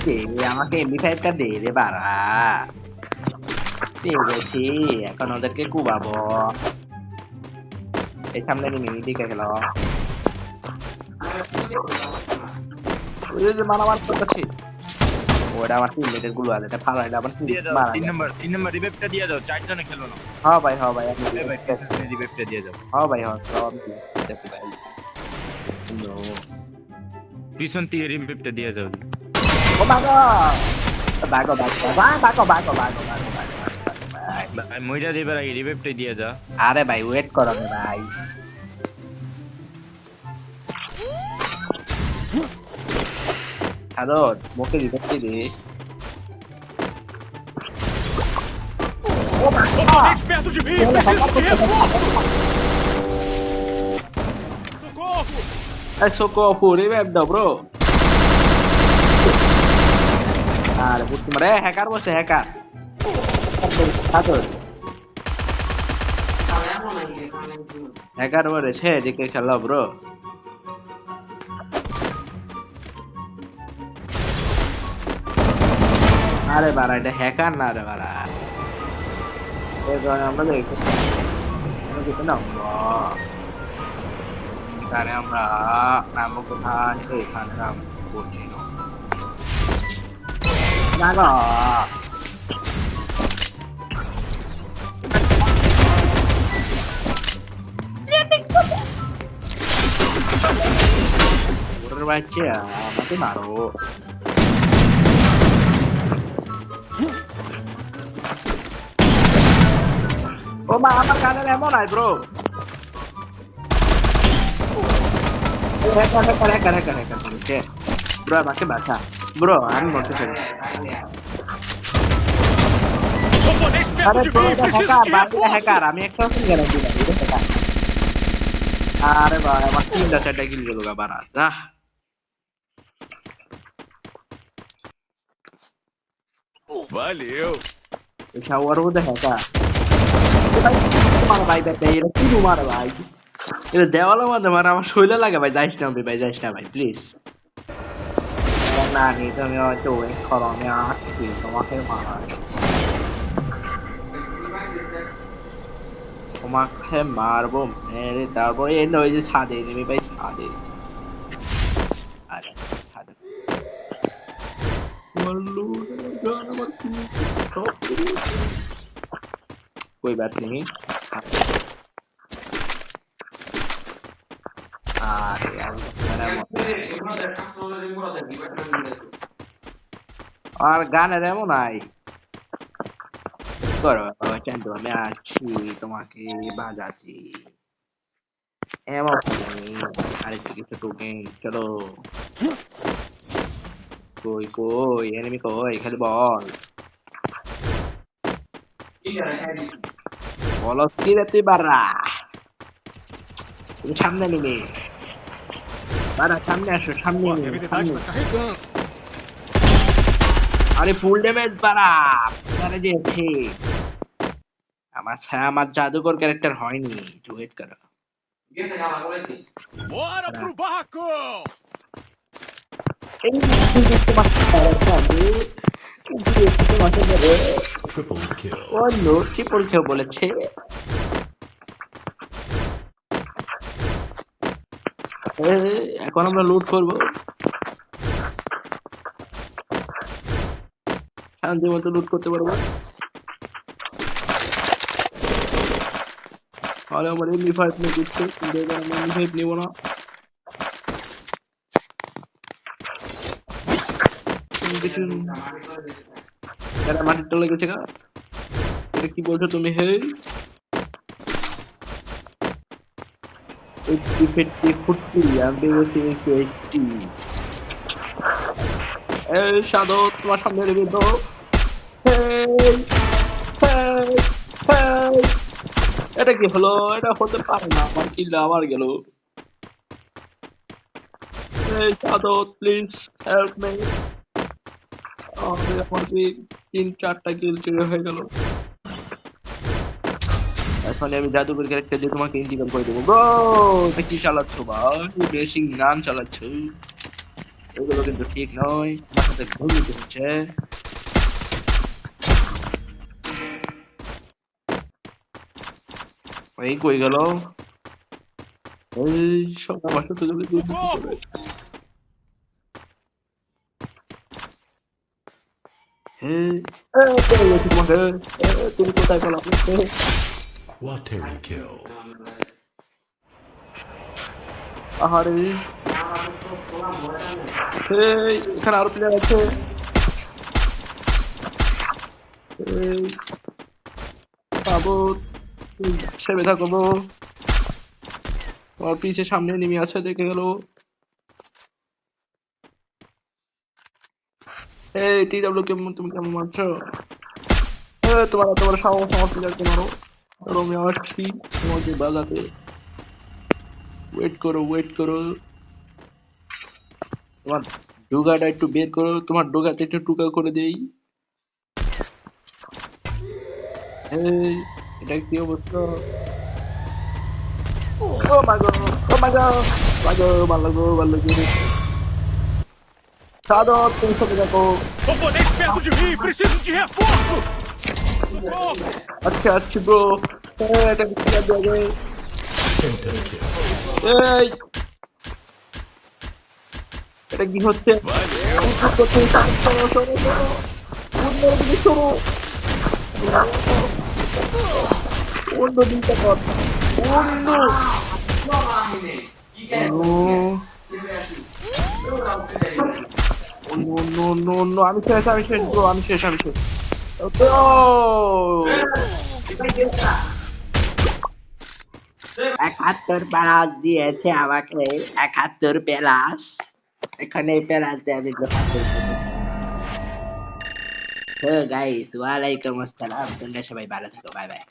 দে আমাকে এমবি5টা দে রে বাড়া পেয়ে গেছি এখন ওদেরকে কুবাবো এই সামনে নিয়ে দিকে গেল ওই যে মারামার করতেছি ওটা আমার টিমমেটের গুলো আছে এটা ফালা এটা আবার দিয়ে দাও 3 নম্বর রিভাইভটা দিয়ে দাও চারজনে খেলো না হ্যাঁ ভাই আমি এই ভাই পিছনে রিভাইভটা দিয়ে দাও হ্যাঁ ভাই সব দেখো ভাই নো পিছন থেকে রিভাইভটা দিয়ে দাও ও বাগো ভাই মইরা দিবার আগে রিভাইভটা দিয়ে দাও আরে ভাই ওয়েট করো না ভাই হ্যালো মোকে রিভাইভটি দে ও মা Gente perto de mim! Preciso de reforço! Socorro! Ai, socorro, revive daw, bro. Aরে বুঝতে মারে হ্যাকার বসে হ্যাকার হ্যাকার বলেছে যে খেলো ব্রো আরে বাড়া এটা হ্যাকার না রে বাড়া আমরা দেখি এখানে আমরা নাম কোথায় এখানে নাম করছি না গো ওর বাচ্চা আমাকে মারো ও মা আমার কানে এমন আই ব্রো হ্যাকার ব্রো আমাকে বাঁচা ব্রো আমি মরতে চাই আরে ব্রো এটা হ্যাকার বাকিটা হ্যাকার আমি একটা ওকে গ্যারান্টি দিই এটা হ্যাকার আরে ভাই আমার তিনটা চারটা কিল গেল গা বারা যা valeu এটা ওর মধ্যে হ্যাকার ভাই এটা কি মার ভাই এটা দেওয়ালের মধ্যে মারা আমার শৈলে লাগে ভাই যাইস না ভাই প্লিজ না নি তুমি হয়তো ওই করমে আসছি তোমাকে মারা তোমাকে মারবো মেরে তারপরে এনে ওই যে ছাদে নেমে ভাই ছাদে আরে ছাদে कोई बात नहीं আর গানের এমন নাই করো চান্দু আমি আছি তোমাকে বাজাচ্ছি এমন আরেকটু কিছু টুকে চলো কই এনিমি কই খালি বল বলো কি রে তুই বাড়া তুমি সামনে নিবি বাড়া সামনে আসো সামনে আরে ফুল ড্যামেজ বাড়া আরে যেছি আমার জাদুকর ক্যারেক্টার হয়নি একটু ওয়েট করো Bora pro barco! Triple kill. ও নো ট্রিপল কিল বলেছে এখন আমরা লুট করবো শান্তি মতো লুট করতে পারবো আরে আমার এমবি5 নিয়ে দিচ্ছে কিন্তু আমি এমবি5 নিব না এটা মাটির তলে গেছে গা এটা কি বলছো তুমি হে সাধু তোমার সামনে রেখে দাও এটা কি হলো এটা হতে পারে না আমার কিল্লা আবার গেল সাধু প্লিজ হেল্প মি আমার 3-4টা কিল চুরি হয়ে গেল এখন আমি জাদুকর ক্যারেক্টার দিয়ে তোমাকে ইন্টিগ্রেট করে দেবো ব্রো এটা কি চালাচ্ছ ভাই বেসিং গান চালাচ্ছ এগুলো কিন্তু ঠিক নয় ঘুমিতে হচ্ছে এই কই গেল এই সব আমার সাথে যদি Socorro! তুমি কোথায় পেলাম Quateri kill. আহারে এই এখানে আরো প্লেয়ার আছে এই বাবু সেবে থাকো আমার পিছে সামনে নেমে আছে দেখে গেল এই টিডব্লিউ কেমন তুমি কেমন আছো তোমার সাহস আমার প্লেয়ারকে মারো ধরো আমি আসছি তোমাকে বাজাতে ওয়েট করো তোমার ডোগাটা একটু বের করো তোমার ডোগাতে একটু টুকা করে দেই এই এটা কি অবস্থা ও মাই গড ভালো সাদো তুমি সবে দেখো Oponente perto de mim! Preciso de reforço! Socorro! আচ্ছা ব্রো এটা কি দেবে Penta kill. এই এটা কি হচ্ছে অন্য দিকটা কর অন্য আমি শেষ bro, আমি শেষ একাত্তর প্লাস দিয়েছে আমাকে 71 প্লাস এখানে প্লাস দেবে গাইস ওয়ালাইকুম আসসালাম তোমরা সবাই ভালো থেকো বাই বাই